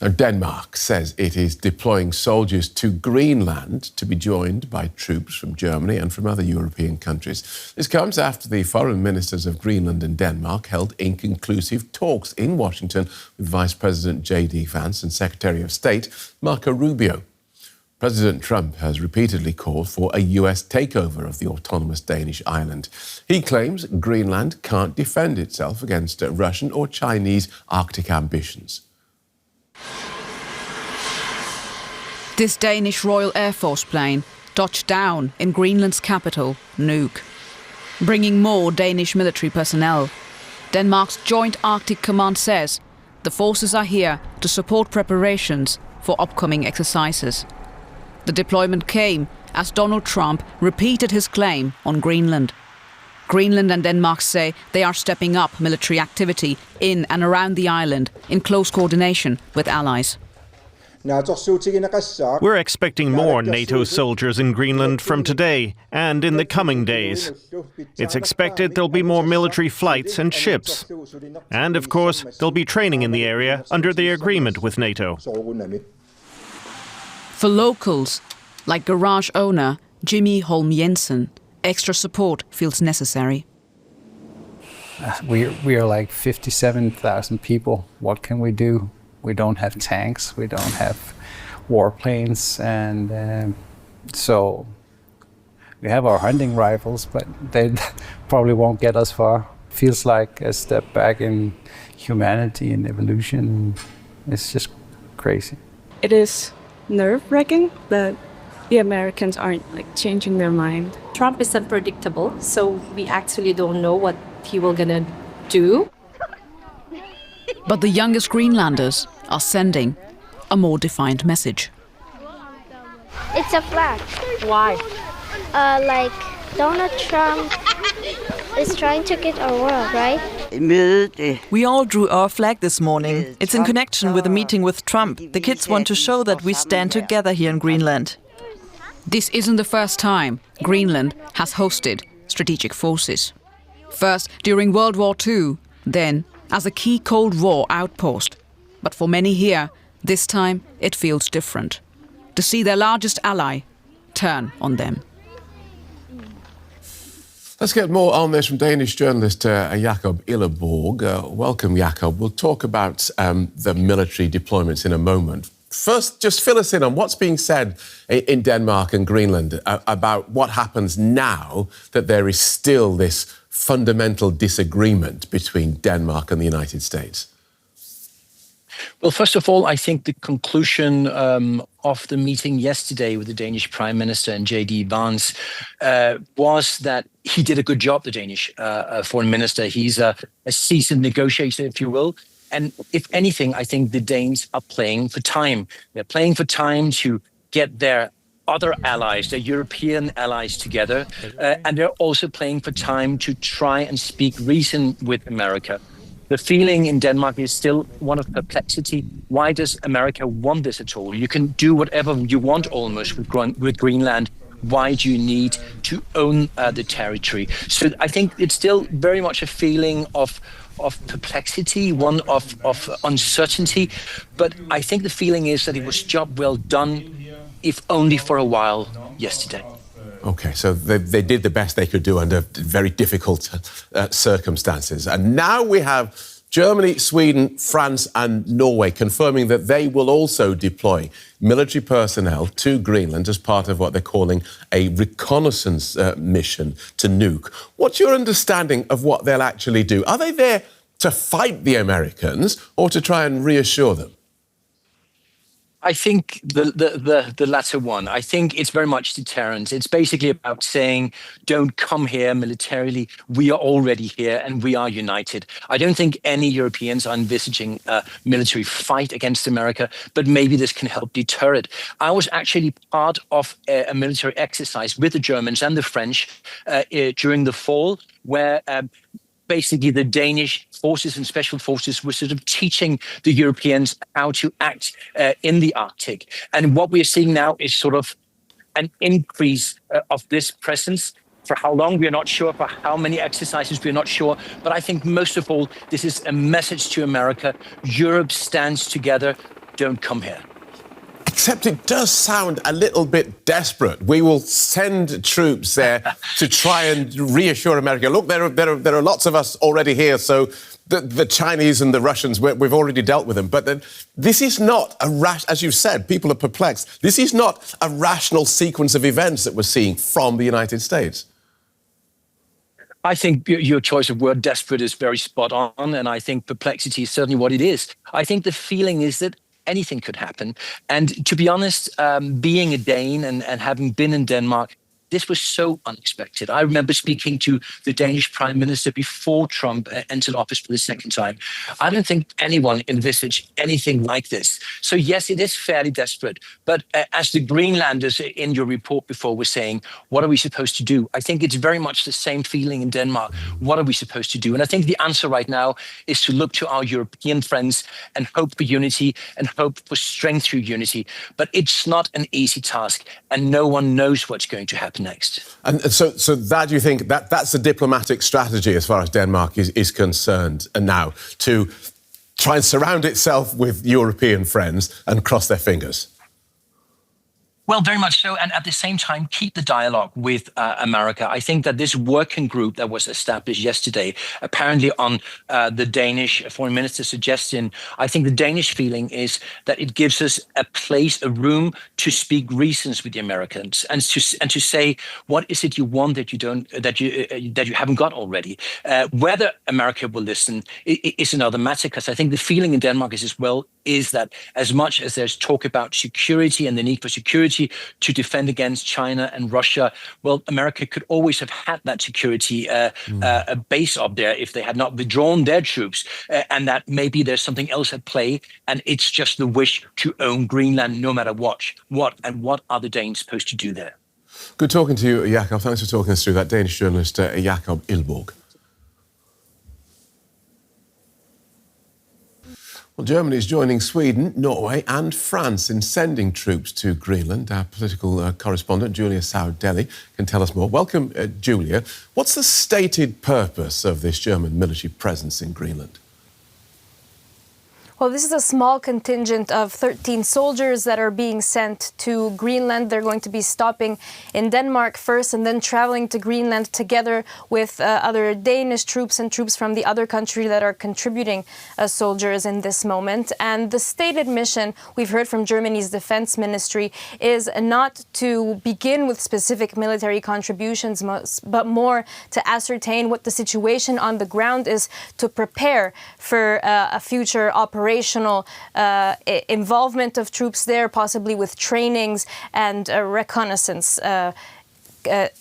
Now, Denmark says it is deploying soldiers to Greenland to be joined by troops from Germany and from other European countries. This comes after the foreign ministers of Greenland and Denmark held inconclusive talks in Washington with Vice President Vance and Secretary of State Marco Rubio. President Trump has repeatedly called for a US takeover of the autonomous Danish island. He claims Greenland can't defend itself against Russian or Chinese Arctic ambitions. This Danish Royal Air Force plane touched down in Greenland's capital, Nuuk, bringing more Danish military personnel. Denmark's Joint Arctic Command says the forces are here to support preparations for upcoming exercises. The deployment came as Donald Trump repeated his claim on Greenland. Greenland and Denmark say they are stepping up military activity in and around the island in close coordination with allies. We're expecting more NATO soldiers in Greenland from today and in the coming days. It's expected there'll be more military flights and ships. And of course, there'll be training in the area under the agreement with NATO. For locals, like garage owner Jimmy Holm Jensen, extra support feels necessary. We are like 57,000 people. What can we do? We don't have tanks, we don't have warplanes, and so we have our hunting rifles, but they probably won't get us far. Feels like a step back in humanity and evolution. It's just crazy. It is nerve-wracking that the Americans aren't changing their mind. Trump is unpredictable, so we actually don't know what he will gonna do. But the youngest Greenlanders are sending a more defined message. It's a flag. Why? Donald Trump is trying to get our world, right? We all drew our flag this morning. It's in connection with a meeting with Trump. The kids want to show that we stand together here in Greenland. This isn't the first time Greenland has hosted strategic forces. First during World War II, then as a key Cold War outpost. But for many here, this time it feels different. To see their largest ally turn on them. Let's get more on this from Danish journalist Jacob Illeborg. Welcome, Jacob. We'll talk about the military deployments in a moment. First, just fill us in on what's being said in Denmark and Greenland about what happens now that there is still this fundamental disagreement between Denmark and the United States. Well, first of all, I think the conclusion of the meeting yesterday with the Danish Prime Minister and Vance was that he did a good job, the Danish Foreign Minister. He's a seasoned negotiator, if you will. And if anything, I think the Danes are playing for time. They're playing for time to get their other allies, their European allies together. And they're also playing for time to try and speak reason with America. The feeling in Denmark is still one of perplexity. Why does America want this at all? You can do whatever you want almost with Greenland. Why do you need to own the territory? So I think it's still very much a feeling of perplexity, one of uncertainty. But I think the feeling is that it was job well done, if only for a while, yesterday. OK, so they did the best they could do under very difficult circumstances. And now we have Germany, Sweden, France and Norway confirming that they will also deploy military personnel to Greenland as part of what they're calling a reconnaissance mission to Nuuk. What's your understanding of what they'll actually do? Are they there to fight the Americans or to try and reassure them? I think the latter one. I think it's very much deterrence. It's basically about saying, don't come here militarily. We are already here and we are united. I don't think any Europeans are envisaging a military fight against America, but maybe this can help deter it. I was actually part of a military exercise with the Germans and the French during the fall, where basically the Danish forces and special forces were sort of teaching the Europeans how to act in the Arctic. And what we're seeing now is sort of an increase of this presence. For how long, we're not sure. For how many exercises, we're not sure. But I think most of all, this is a message to America. Europe stands together. don't come here. Except it does sound a little bit desperate. We will send troops there to try and reassure America. Look, there are lots of us already here, so the Chinese and the Russians, we've already dealt with them. But then, this is not as you've said, people are perplexed. This is not a rational sequence of events that we're seeing from the United States. I think your choice of word desperate is very spot on, and I think perplexity is certainly what it is. I think the feeling is that anything could happen. And to be honest, being a Dane and having been in Denmark, this was so unexpected. I remember speaking to the Danish Prime Minister before Trump entered office for the second time. I don't think anyone envisaged anything like this. So yes, it is fairly desperate. But as the Greenlanders in your report before were saying, what are we supposed to do? I think it's very much the same feeling in Denmark. What are we supposed to do? And I think the answer right now is to look to our European friends and hope for unity and hope for strength through unity. But it's not an easy task, and no one knows what's going to happen next. And so that, you think that's a diplomatic strategy as far as Denmark is concerned, and now to try and surround itself with European friends and cross their fingers? Well, very much so. And at the same time, keep the dialogue with America. I think that this working group that was established yesterday, apparently on the Danish foreign minister's suggestion, I think the Danish feeling is that it gives us a place, a room to speak reasons with the Americans and to say, what is it you want that you haven't got already? Whether America will listen is another matter, because I think the feeling in Denmark is that as much as there's talk about security and the need for security to defend against China and Russia, well, America could always have had that security a base up there if they had not withdrawn their troops, and that maybe there's something else at play, and it's just the wish to own Greenland no matter what are the Danes supposed to do there? Good talking to you, Jakob. Thanks for talking us through that. Danish journalist Jakob Ilborg. Well, Germany is joining Sweden, Norway and France in sending troops to Greenland. Our political correspondent, Julia Saudelli, can tell us more. Welcome, Julia. What's the stated purpose of this German military presence in Greenland? Well, this is a small contingent of 13 soldiers that are being sent to Greenland. They're going to be stopping in Denmark first and then traveling to Greenland together with other Danish troops and troops from the other country that are contributing soldiers in this moment. And the stated mission, we've heard from Germany's defense ministry, is not to begin with specific military contributions, but more to ascertain what the situation on the ground is, to prepare for a future operational involvement of troops there, possibly with trainings and reconnaissance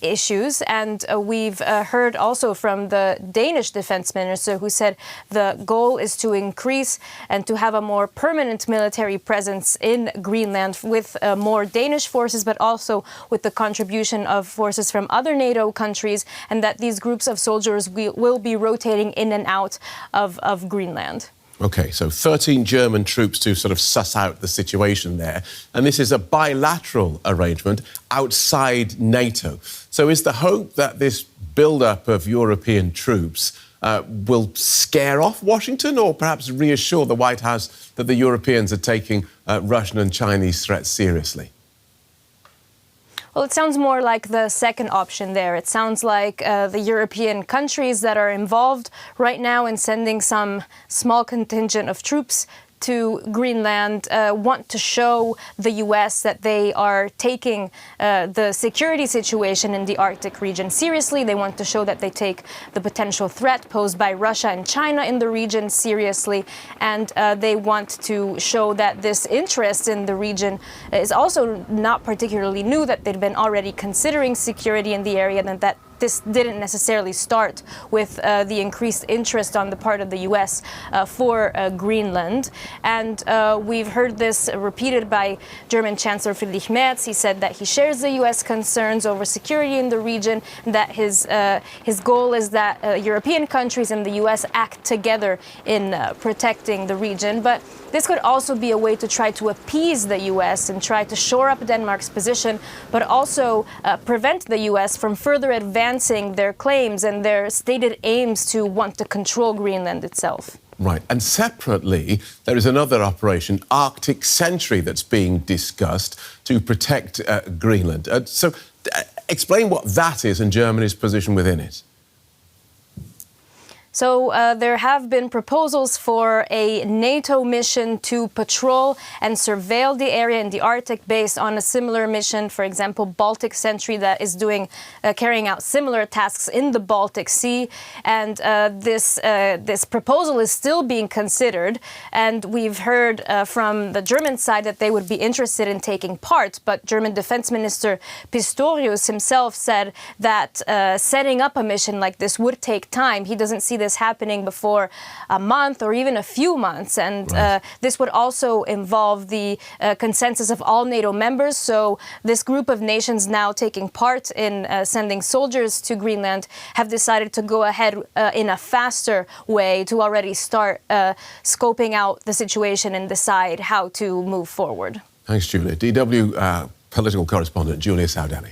issues. And we've heard also from the Danish defense minister, who said the goal is to increase and to have a more permanent military presence in Greenland with more Danish forces, but also with the contribution of forces from other NATO countries, and that these groups of soldiers will be rotating in and out of Greenland. OK, so 13 German troops to sort of suss out the situation there. And this is a bilateral arrangement outside NATO. So is the hope that this build-up of European troops will scare off Washington, or perhaps reassure the White House that the Europeans are taking Russian and Chinese threats seriously? Well, it sounds more like the second option there. It sounds like the European countries that are involved right now in sending some small contingent of troops to Greenland want to show the U.S. that they are taking the security situation in the Arctic region seriously. They want to show that they take the potential threat posed by Russia and China in the region seriously. And they want to show that this interest in the region is also not particularly new, that they've been already considering security in the area, and that this didn't necessarily start with the increased interest on the part of the U.S. For Greenland. And we've heard this repeated by German Chancellor Friedrich Merz. He said that he shares the U.S. concerns over security in the region, and that his goal is that European countries and the U.S. act together in protecting the region. But this could also be a way to try to appease the U.S. and try to shore up Denmark's position, but also prevent the U.S. from further advancing their claims and their stated aims to want to control Greenland itself. Right. And separately, there is another operation, Arctic Sentry, that's being discussed to protect Greenland. Explain what that is and Germany's position within it. So there have been proposals for a NATO mission to patrol and surveil the area in the Arctic based on a similar mission, for example, Baltic Sentry, that is carrying out similar tasks in the Baltic Sea. And this proposal is still being considered. And we've heard from the German side that they would be interested in taking part. But German Defense Minister Pistorius himself said that setting up a mission like this would take time. He doesn't see this happening before a month or even a few months. And this would also involve the consensus of all NATO members. So this group of nations now taking part in sending soldiers to Greenland have decided to go ahead in a faster way to already start scoping out the situation and decide how to move forward. Thanks, Julia. DW political correspondent Julia Saudani.